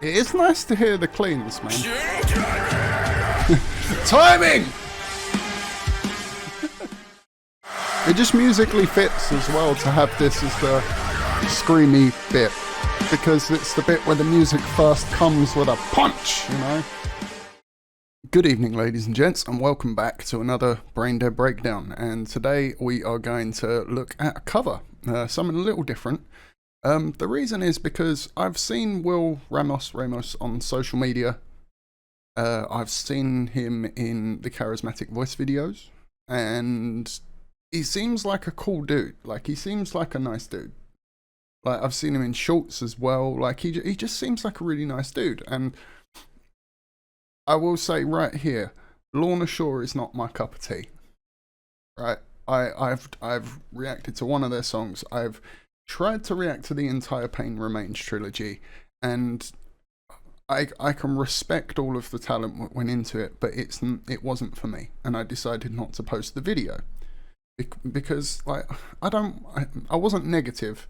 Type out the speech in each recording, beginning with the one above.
It is nice to hear the cleans, man. Timing! It just musically fits as well to have this as the screamy bit, because it's the bit where the music first comes with a punch, you know? Good evening, ladies and gents, and welcome back to another Brain Dead Breakdown. And today we are going to look at a cover, something a little different. The reason is because I've seen Ramos on social media. I've seen him in the Charismatic Voice videos, and he seems like a cool dude. Like, he seems like a nice dude. Like, I've seen him in shorts as well. Like, he just seems like a really nice dude. And I will say right here, Lorna Shore is not my cup of tea. Right? I've reacted to one of their songs. I've tried to react to the entire Pain Remains trilogy, and I can respect all of the talent that went into it, but it wasn't for me, and I decided not to post the video because, like, I wasn't negative,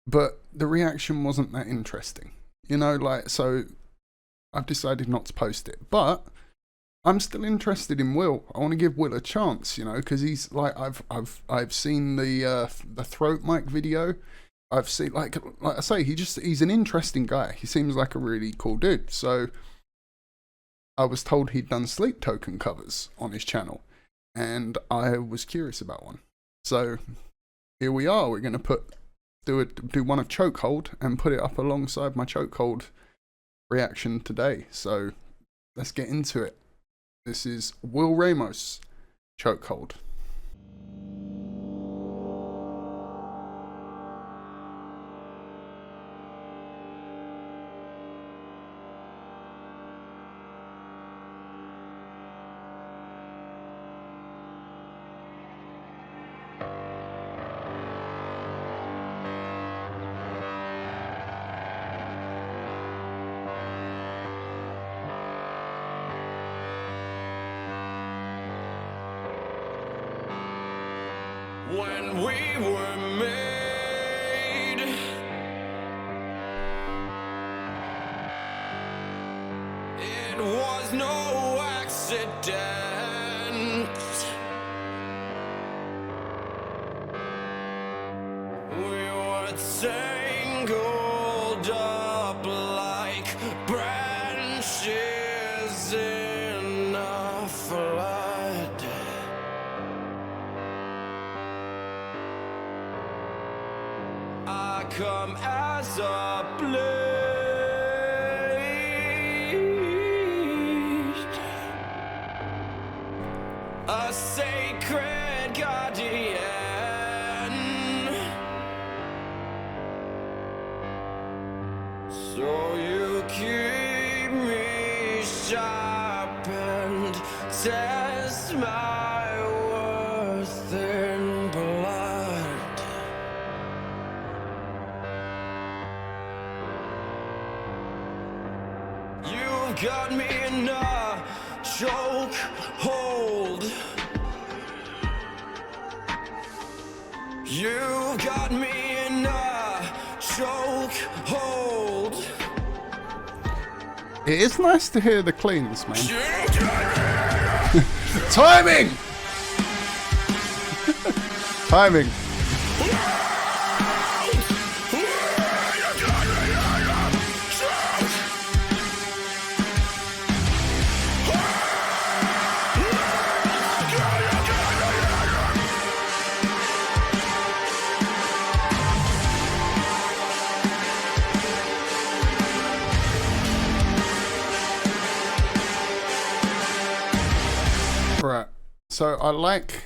but the reaction wasn't that interesting, you know. Like, so I've decided not to post it, but I'm still interested in Will. I want to give Will a chance, you know, because he's like, I've seen the throat mic video. I've seen, like I say, he's an interesting guy. He seems like a really cool dude. So I was told he'd done Sleep Token covers on his channel, and I was curious about one. So here we are. We're gonna do one of Chokehold and put it up alongside my Chokehold reaction today. So let's get into it. This is Will Ramos, Chokehold. When we were made, it was no accident. We were tangled up like branches in a flood. I come as a blade, a sacred guardian. So you keep me sharp and test my worth in blood. You've got me in a chokehold. You've got me in a chokehold. It is nice to hear the cleans, man. Timing! Timing. Right, so I like,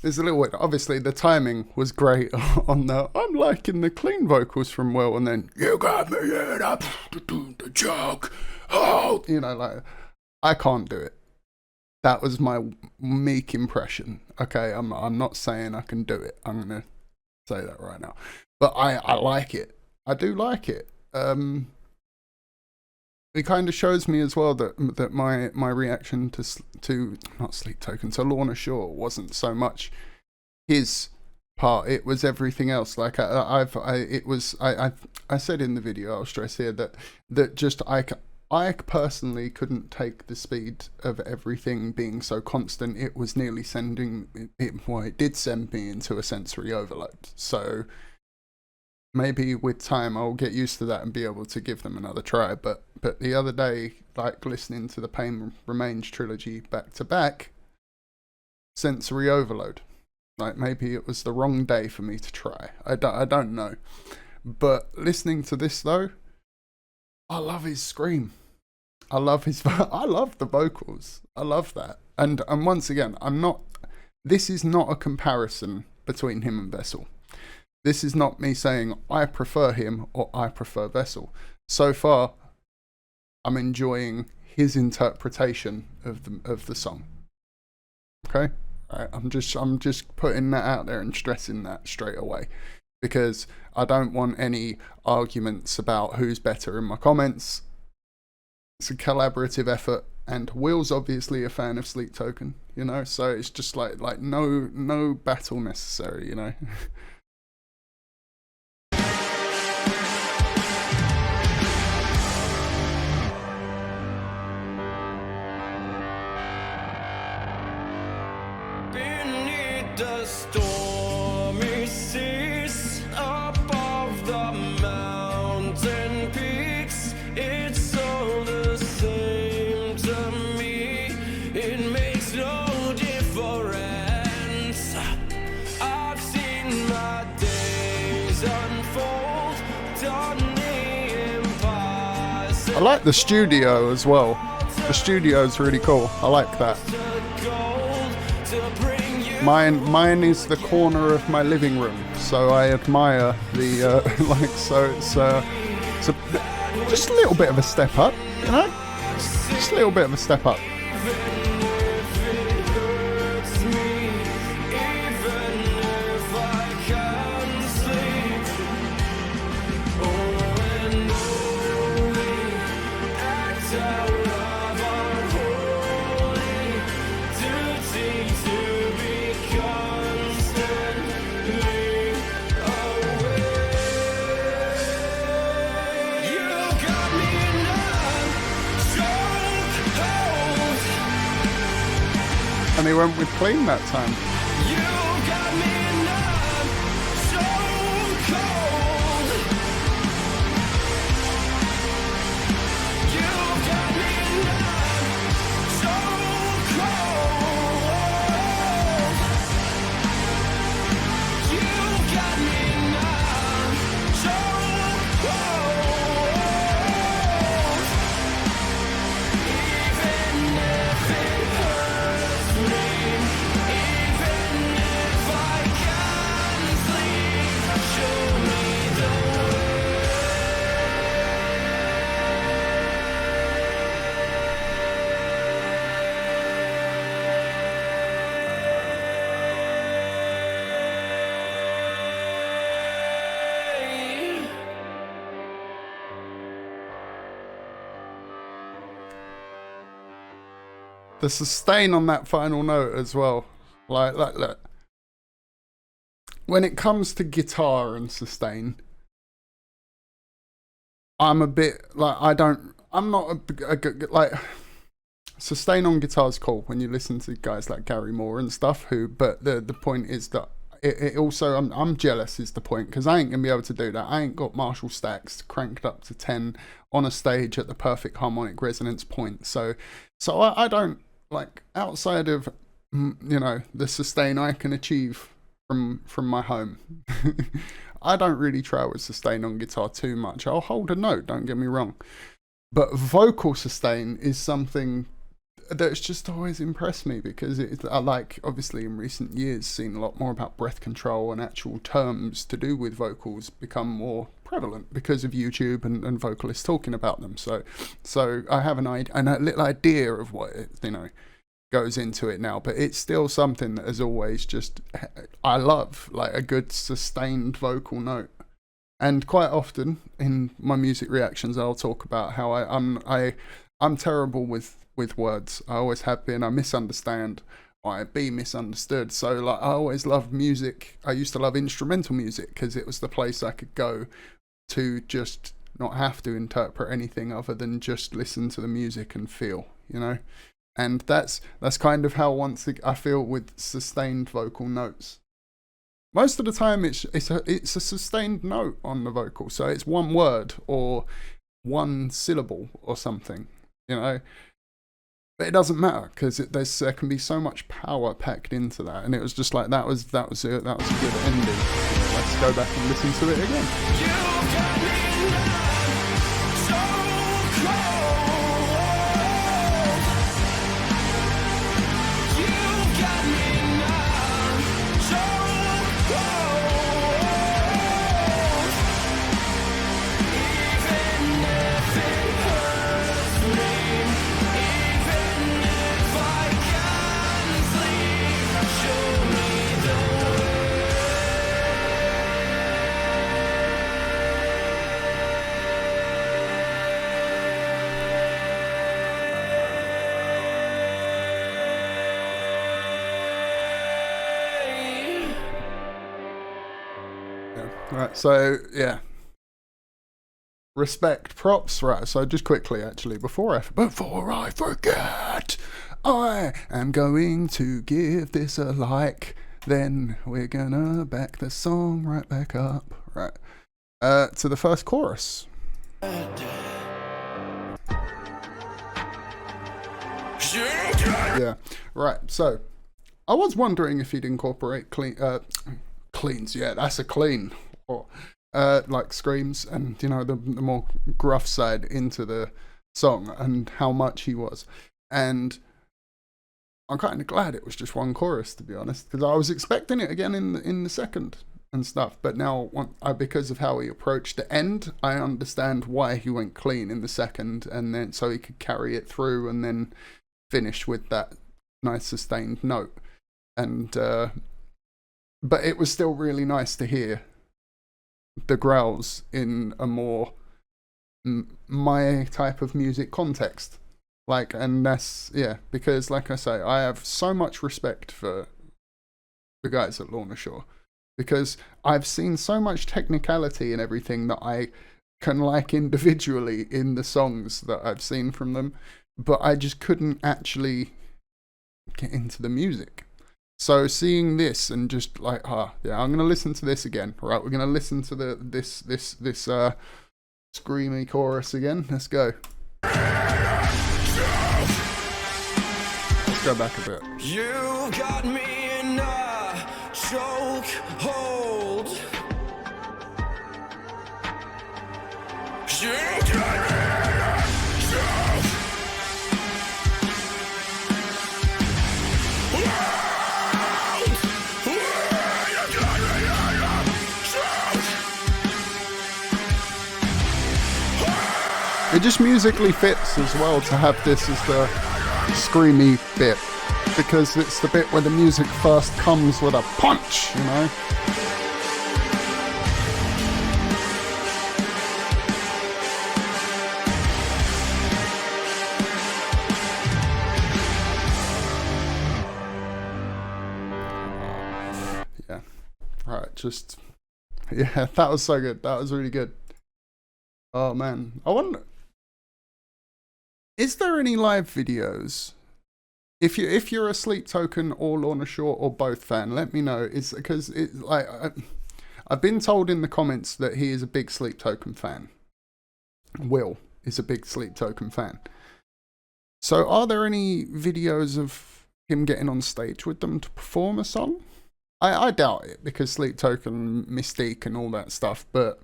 there's a little bit, obviously the timing was great on the, I'm liking the clean vocals from Will, and then, you got me in up the joke, oh, you know, like, I can't do it. That was my meek impression, okay, I'm not saying I can do it, I'm gonna say that right now, but I like it, I do like it. It kind of shows me as well that my reaction to not Sleep Token, to Lorna Shore wasn't so much his part. It was everything else. Like I said in the video, I'll stress here that just I personally couldn't take the speed of everything being so constant. It was nearly sending it. Well, it did send me into a sensory overload. So maybe with time I'll get used to that and be able to give them another try. But the other day, like listening to the Pain Remains trilogy back to back, sensory overload. Like maybe it was the wrong day for me to try. I don't know. But listening to this though, I love his scream. I love the vocals. I love that. And once again, this is not a comparison between him and Vessel. This is not me saying I prefer him or I prefer Vessel. So far, I'm enjoying his interpretation of the song. Okay? Right, I'm just putting that out there and stressing that straight away, because I don't want any arguments about who's better in my comments. It's a collaborative effort, and Will's obviously a fan of Sleep Token, you know, so it's just like no battle necessary, you know. Beneath the stormy seas, above the mountain peaks, it's all the same to me. It makes no difference. I've seen my days unfold, done the impossible. I like the studio as well. The studio's really cool. I like that. Mine is the corner of my living room, so I admire the like. So it's just a little bit of a step up, you know. Just a little bit of a step up. And he went with clean that time. You got me numb, so cold. You got me numb, so cold. You got me numb, so cold. Even if it hurts me, even if I can't sleep, show me the way. The sustain on that final note as well. Like look. When it comes to guitar and sustain, I'm a bit like I'm not like sustain on guitar is cool when you listen to guys like Gary Moore and stuff. But the point is that it also I'm jealous is the point, because I ain't gonna be able to do that. I ain't got Marshall stacks cranked up to 10 on a stage at the perfect harmonic resonance point. So I don't like, outside of the sustain I can achieve from my home. I don't really try with sustain on guitar too much. I'll hold a note, don't get me wrong, but vocal sustain is something that's just always impressed me, because I like, obviously in recent years, seen a lot more about breath control and actual terms to do with vocals become more prevalent because of YouTube and vocalists talking about them. So I have a little idea of what it, goes into it now, but it's still something that has always just, I love, like a good sustained vocal note. And quite often in my music reactions, I'll talk about how I'm terrible with words. I always have been. I misunderstand might be misunderstood. So like I always loved music. I used to love instrumental music because it was the place I could go to just not have to interpret anything other than just listen to the music and feel, you know. And that's kind of how I feel with sustained vocal notes. Most of the time it's a sustained note on the vocal, so it's one word or one syllable or something, you know. But it doesn't matter because there can be so much power packed into that, and it was just like that was a good ending. Let's go back and listen to it again. You got me so cold. You got me now so cold. Even if it hurts me, even if I can't sleep, show me the way. Yeah. Right. So yeah. Respect, props, right? So just quickly, actually, before I forget, I am going to give this a like. Then we're gonna back the song right back up, right? To the first chorus. Yeah, right. So I was wondering if he'd incorporate cleans. Yeah, that's a clean. Or like screams and, you know, the more gruff side into the song, and how much he was. And I'm kind of glad it was just one chorus, to be honest, because I was expecting it again in the second and stuff. But now, because of how he approached the end, I understand why he went clean in the second, and then so he could carry it through and then finish with that nice sustained note. And but it was still really nice to hear the growls in a more my type of music context. Like, and that's, yeah, because like I say, I have so much respect for the guys at Lorna Shore, because I've seen so much technicality and everything that I can like individually in the songs that I've seen from them, but I just couldn't actually get into the music. So seeing this and just like, yeah, I'm gonna listen to this again. Right, we're gonna listen to this screamy chorus again. Let's go. Let's go back a bit. You got me in a chokehold. You got me in a It just musically fits as well to have this as the screamy bit, because it's the bit where the music first comes with a punch, you know? Yeah. Right, just... Yeah, that was so good. That was really good. Oh, man. I wonder... Is there any live videos? If you're a Sleep Token or Lorna Shore or both fan, let me know. It's because it like I've been told in the comments that he is a big Sleep Token fan. Will is a big Sleep Token fan. So are there any videos of him getting on stage with them to perform a song? I doubt it, because Sleep Token mystique and all that stuff, but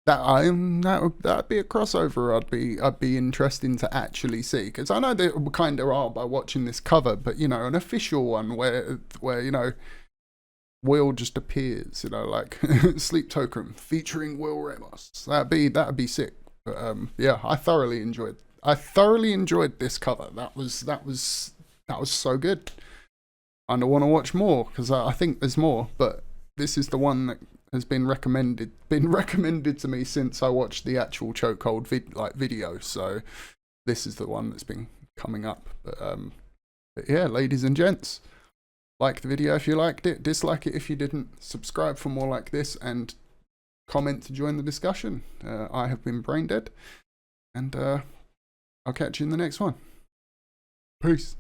that'd be a crossover I'd be interested to actually see, because I know they kind of are by watching this cover, but you know, an official one where you know, Will just appears, you know, like Sleep Token featuring Will Ramos. That'd be sick. But yeah, I thoroughly enjoyed this cover. That was so good. I want to watch more, because I think there's more, but this is the one that has been recommended to me since I watched the actual Chokehold video. So this is the one that's been coming up. But But yeah, ladies and gents, like the video if you liked it, dislike it if you didn't, subscribe for more like this, and comment to join the discussion. I have been Braindead, and I'll catch you in the next one. Peace.